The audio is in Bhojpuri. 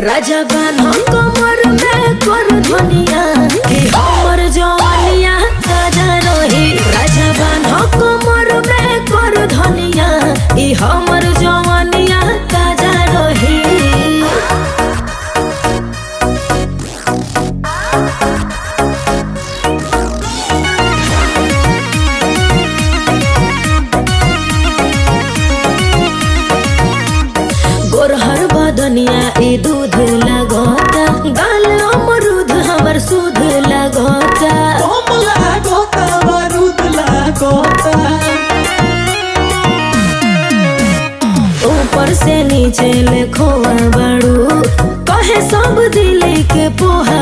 राजा बान्हो कमर में कर धनिया कि हमर जवानिया ताजा रही। राजा बान्हो कमर में कर धनिया कि हमर जवानिया ताजा रही। गोरहर बदनिया ई दूध लगता, गाल अमरूद हमर सूद लगता। ऊपर से नीचे ले खोआ बड़ू, कहे सब दिल के पोहा